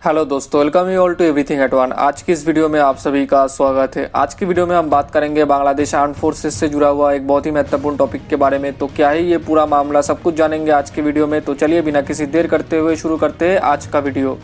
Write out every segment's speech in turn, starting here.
Hello दोस्तों, welcome you all to everything at one. आज की इस वीडियो में आप सभी का स्वागत है। आज की वीडियो में हम बात करेंगे बांग्लादेश आर्म फोर्सेस से जुड़ा हुआ एक बहुत ही महत्वपूर्ण टॉपिक के बारे में। तो क्या है ये पूरा मामला, सब कुछ जानेंगे आज की वीडियो में। तो चलिए बिना किसी देर करते हुए शुरू करते हैं आज का वीडियो।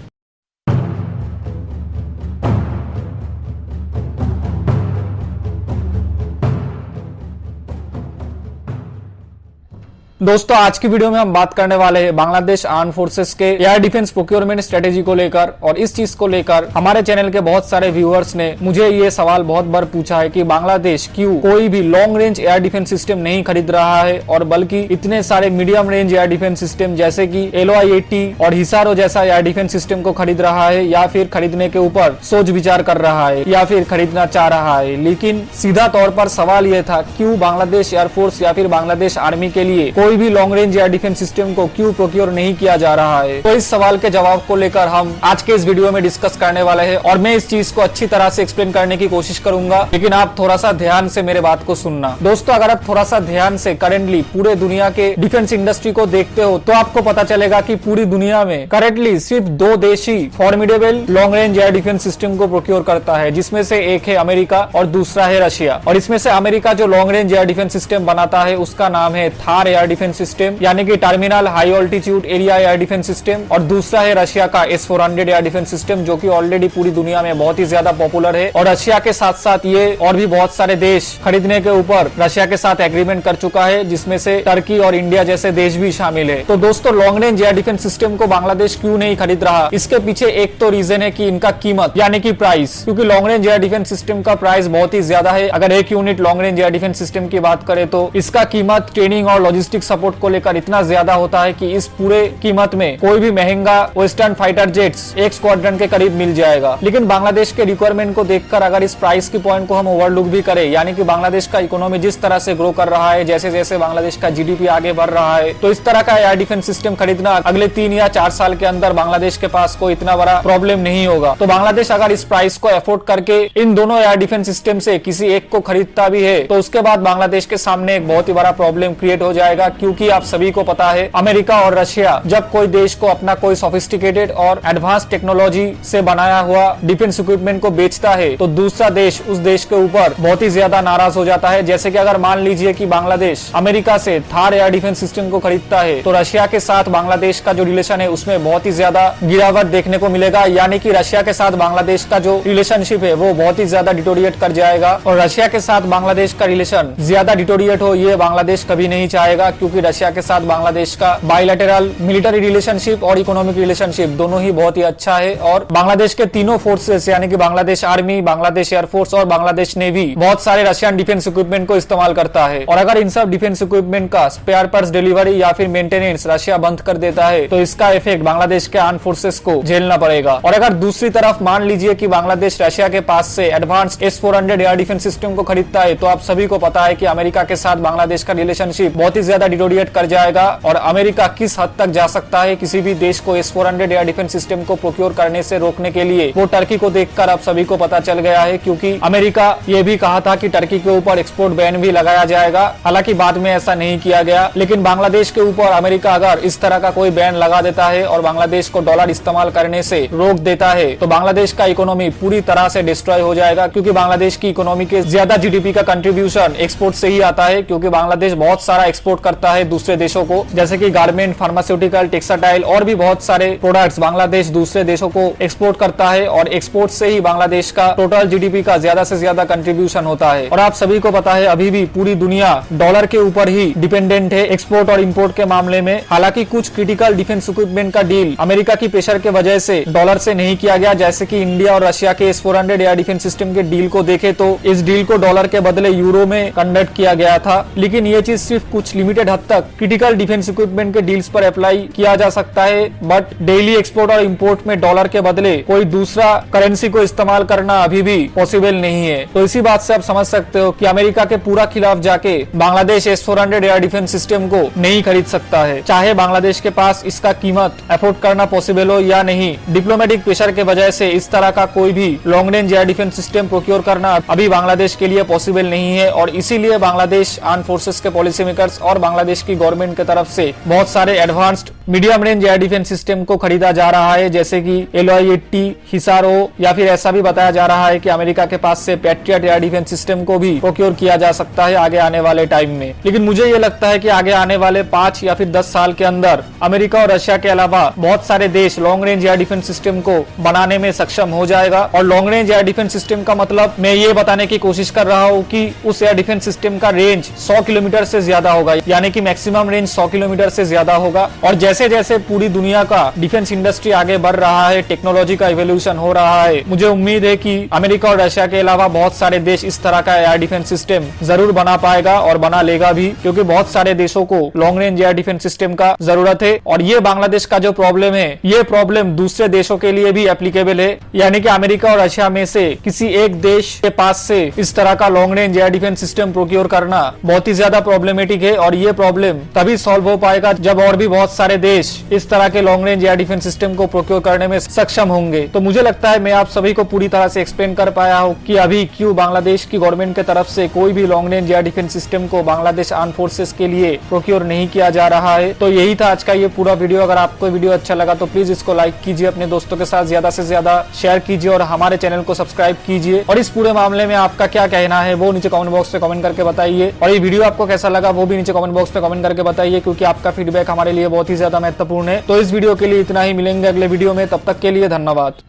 दोस्तों, आज की वीडियो में हम बात करने वाले हैं बांग्लादेश आर्म फोर्सेस के एयर डिफेंस प्रोक्योरमेंट स्ट्रेटेजी को लेकर। और इस चीज को लेकर हमारे चैनल के बहुत सारे व्यूअर्स ने मुझे ये सवाल बहुत बार पूछा है कि बांग्लादेश क्यों कोई भी long range air defence system नहीं खरीद रहा है, और बल्कि इतने सारे medium range air defence system जैसे कि LOI-80 और हिसारो जैसा एयर डिफेंस सिस्टम को खरीद रहा है, या फिर खरीदने के ऊपर सोच विचार कर रहा है, या फिर खरीदना चाह रहा है। लेकिन सीधा तौर पर सवाल यह था, क्यों बांग्लादेश एयरफोर्स या फिर बांग्लादेश आर्मी के लिए कोई भी long range air defence system को क्यों प्रोक्योर नहीं किया जा रहा है। तो इस सवाल के जवाब को लेकर हम आज के इस वीडियो में डिस्कस करने वाले हैं, और मैं इस चीज को अच्छी तरह से एक्सप्लेन करने की कोशिश करूंगा। लेकिन आप थोड़ा सा ध्यान से मेरे बात को सुनना। दोस्तों, अगर आप थोड़ा सा ध्यान से करेंटली पूरे दुनिया के डिफेंस इंडस्ट्री को देखते हो तो आपको पता चलेगा कि पूरी दुनिया में करेंटली सिर्फ दो देश ही formidable long range air defence system को प्रोक्योर करता है, जिसमें से एक है अमेरिका और दूसरा है रशिया। और इसमें से अमेरिका जो long range air defence system बनाता है उसका नाम है थार एयर डिफेंस सिस्टम, यानी कि terminal high altitude area air defence system. और दूसरा है रशिया का S-400 एयर डिफेंस सिस्टम, जो कि ऑलरेडी पूरी दुनिया में बहुत ही ज्यादा पॉपुलर है। और रशिया के साथ साथ ये और भी बहुत सारे देश खरीदने के ऊपर रशिया के साथ एग्रीमेंट कर चुका है, जिसमें से टर्की और इंडिया जैसे देश भी शामिल है। तो दोस्तों, long range air defence system को बांग्लादेश क्यों नहीं खरीद रहा, इसके पीछे एक तो रीजन है कि इनका कीमत यानी कि प्राइस, क्योंकि long range air defence system का प्राइस बहुत ही ज्यादा है। अगर एक unit long range air defence system की बात करें तो इसका कीमत ट्रेनिंग और लॉजिस्टिक सपोर्ट को लेकर इतना ज्यादा होता है कि इस पूरे कीमत में कोई भी महंगा वेस्टर्न फाइटर जेट्स एक स्क्वाड्रन के करीब मिल जाएगा। लेकिन बांग्लादेश के रिक्वायरमेंट को देखकर अगर इस प्राइस की पॉइंट को हम ओवरलुक भी करें, यानी कि बांग्लादेश का इकोनॉमी जिस तरह से ग्रो कर रहा है, जैसे जैसे बांग्लादेश का GDP आगे बढ़ रहा है, तो इस तरह का एयर डिफेंस सिस्टम खरीदना अगले 3 या 4 साल के अंदर बांग्लादेश के पास कोई इतना बड़ा प्रॉब्लम नहीं होगा। तो बांग्लादेश अगर इस प्राइस को अफोर्ड करके इन दोनों एयर डिफेंस सिस्टम से किसी एक को खरीदता भी है, तो उसके बाद बांग्लादेश के सामने एक बहुत ही बड़ा प्रॉब्लम क्रिएट हो जाएगा। क्योंकि आप सभी को पता है, अमेरिका और रशिया जब कोई देश को अपना कोई सोफिस्टिकेटेड और एडवांस टेक्नोलॉजी से बनाया हुआ डिफेंस इक्विपमेंट को बेचता है, तो दूसरा देश उस देश के ऊपर बहुत ही ज्यादा नाराज हो जाता है। जैसे कि अगर मान लीजिए कि बांग्लादेश अमेरिका से थार एयर डिफेंस सिस्टम को खरीदता है, तो रशिया के साथ बांग्लादेश का जो रिलेशन है उसमें बहुत ही ज्यादा गिरावट देखने को मिलेगा। यानी कि रशिया के साथ बांग्लादेश का जो रिलेशनशिप है वो बहुत ही ज्यादा डिटोरिएट कर जाएगा। और रशिया के साथ बांग्लादेश का रिलेशन ज्यादा डिटोरिएट हो, ये बांग्लादेश कभी नहीं चाहेगा, क्योंकि रशिया के साथ बांग्लादेश का बायलैटरल मिलिट्री रिलेशनशिप और इकोनॉमिक रिलेशनशिप दोनों ही बहुत ही अच्छा है। और बांग्लादेश के तीनों फोर्सेस यानी कि बांग्लादेश आर्मी, बांग्लादेश एयरफोर्स और बांग्लादेश नेवी बहुत सारे रशियन डिफेंस इक्विपमेंट को इस्तेमाल करता है। और अगर इन सब डिफेंस इक्विपमेंट का स्पेयर पार्ट्स डिलीवरी या फिर मेंटेनेंस रशिया बंद कर देता है, तो इसका इफेक्ट बांग्लादेश के आर्म फोर्सेस को झेलना पड़ेगा। और अगर दूसरी तरफ मान लीजिए कि बांग्लादेश रशिया के पास से advance S-400 air defence system को खरीदता है, तो आप सभी को पता है कि अमेरिका के साथ बांग्लादेश का रिलेशनशिप बहुत ही ज्यादा डिटोरिएट कर जाएगा। और अमेरिका किस हद तक जा सकता है किसी भी देश को S-400 एयर डिफेंस सिस्टम को प्रोक्योर करने से रोकने के लिए, वो टर्की को देखकर आप सभी को पता चल गया है। क्योंकि अमेरिका ये भी कहा था कि टर्की के ऊपर एक्सपोर्ट बैन भी लगाया जाएगा, हालांकि बाद में ऐसा नहीं किया गया। लेकिन बांग्लादेश के ऊपर अमेरिका अगर इस तरह का कोई बैन लगा देता है और बांग्लादेश को डॉलर इस्तेमाल करने से रोक देता है, तो बांग्लादेश का इकोनॉमी पूरी तरह से डिस्ट्रॉय हो जाएगा। क्योंकि बांग्लादेश की इकोनॉमी के ज्यादा GDP का कंट्रीब्यूशन एक्सपोर्ट से ही आता है, क्योंकि बांग्लादेश बहुत सारा एक्सपोर्ट करता है दूसरे देशों को, जैसे कि गारमेंट, फार्मास्यूटिकल, टेक्सटाइल और भी बहुत सारे प्रोडक्ट्स बांग्लादेश दूसरे देशों को एक्सपोर्ट करता है। और एक्सपोर्ट से ही बांग्लादेश का टोटल GDP का ज्यादा से ज्यादा कंट्रीब्यूशन होता है। और आप सभी को पता है, अभी भी पूरी दुनिया डॉलर के ऊपर ही डिपेंडेंट है एक्सपोर्ट और इंपोर्ट के मामले में। हालांकि कुछ क्रिटिकल डिफेंस इक्विपमेंट का डील अमेरिका की प्रेशर के वजह से डॉलर से नहीं किया गया, जैसे कि इंडिया और रशिया के S-400 एयर डिफेंस सिस्टम के डील को देखे तो इस डील को डॉलर के बदले यूरो में कंडक्ट किया गया था। लेकिन ये चीज सिर्फ कुछ लिमिटेड हद तक क्रिटिकल डिफेंस इक्विपमेंट के डील्स पर अप्लाई किया जा सकता है, बट डेली एक्सपोर्ट और इंपोर्ट में डॉलर के बदले कोई दूसरा करेंसी को इस्तेमाल करना अभी भी पॉसिबल नहीं है। तो इसी बात से आप समझ सकते हो कि अमेरिका के पूरा खिलाफ जाके Bangladesh S-400 air defence system को नहीं खरीद सकता है, चाहे बांग्लादेश के पास इसका कीमत अफोर्ड करना पॉसिबल हो या नहीं। डिप्लोमेटिक प्रेशर के वजह से इस तरह का कोई भी long range air defence system procure करना अभी बांग्लादेश के लिए पॉसिबल नहीं है। और इसीलिए बांग्लादेश आर्म फोर्सेस के पॉलिसी मेकर्स और बांग्लादेश बांग्लादेश की गवर्नमेंट की तरफ से बहुत सारे advanced medium range air defence system को खरीदा जा रहा है, जैसे कि LOI-80, हिसारो, या फिर ऐसा भी बताया जा रहा है कि अमेरिका के पास से पैट्रियट एयर डिफेंस सिस्टम को भी प्रोक्योर किया जा सकता है आगे आने वाले टाइम में। लेकिन मुझे ये लगता है कि आगे आने वाले 5 या फिर 10 साल के अंदर अमेरिका और रशिया के अलावा बहुत सारे देश long range air defence system को बनाने में सक्षम हो जाएगा। और long range air defence system का मतलब मैं ये बताने की कोशिश कर रहा हूँ कि उस एयर डिफेंस सिस्टम का रेंज 100 किलोमीटर से ज्यादा होगा, यानी कि मैक्सिमम रेंज 100 किलोमीटर से ज्यादा होगा। और जैसे जैसे पूरी दुनिया का डिफेंस इंडस्ट्री आगे बढ़ रहा है, टेक्नोलॉजी का इवोल्यूशन हो रहा है, मुझे उम्मीद है कि अमेरिका और रशिया के अलावा बहुत सारे देश इस तरह का एयर डिफेंस सिस्टम जरूर बना पाएगा और बना लेगा भी, क्योंकि बहुत सारे देशों को long range air defence system का जरूरत है। और ये बांग्लादेश का जो प्रॉब्लम है, ये प्रॉब्लम दूसरे देशों के लिए भी एप्लीकेबल है, यानी कि अमेरिका और रशिया में से किसी एक देश के पास से इस तरह का long range air defence system procure करना बहुत ही ज्यादा प्रॉब्लमेटिक है। और ये प्रॉब्लम तभी सॉल्व हो पाएगा जब और भी बहुत सारे देश इस तरह के long range air defence system को प्रोक्योर करने में सक्षम होंगे। तो मुझे लगता है मैं आप सभी को पूरी तरह से एक्सप्लेन कर पाया हूँ कि अभी क्यों बांग्लादेश की गवर्नमेंट की तरफ से कोई भी long range air defence system को बांग्लादेश आर्म फोर्सेस के लिए प्रोक्योर नहीं किया जा रहा है। तो यही था आज का ये पूरा वीडियो। अगर आपको वीडियो अच्छा लगा तो प्लीज इसको लाइक कीजिए, अपने दोस्तों के साथ ज्यादा से ज्यादा शेयर कीजिए और हमारे चैनल को सब्सक्राइब कीजिए। और इस पूरे मामले में आपका क्या कहना है वो नीचे कमेंट बॉक्स में कमेंट करके बताइए। और ये वीडियो आपको कैसा लगा वो भी नीचे कमेंट बॉक्स में कमेंट करके बताइए, क्योंकि आपका फीडबैक हमारे लिए बहुत ही ज्यादा महत्वपूर्ण है। तो इस वीडियो के लिए इतना ही, मिलेंगे अगले वीडियो में, तब तक के लिए धन्यवाद।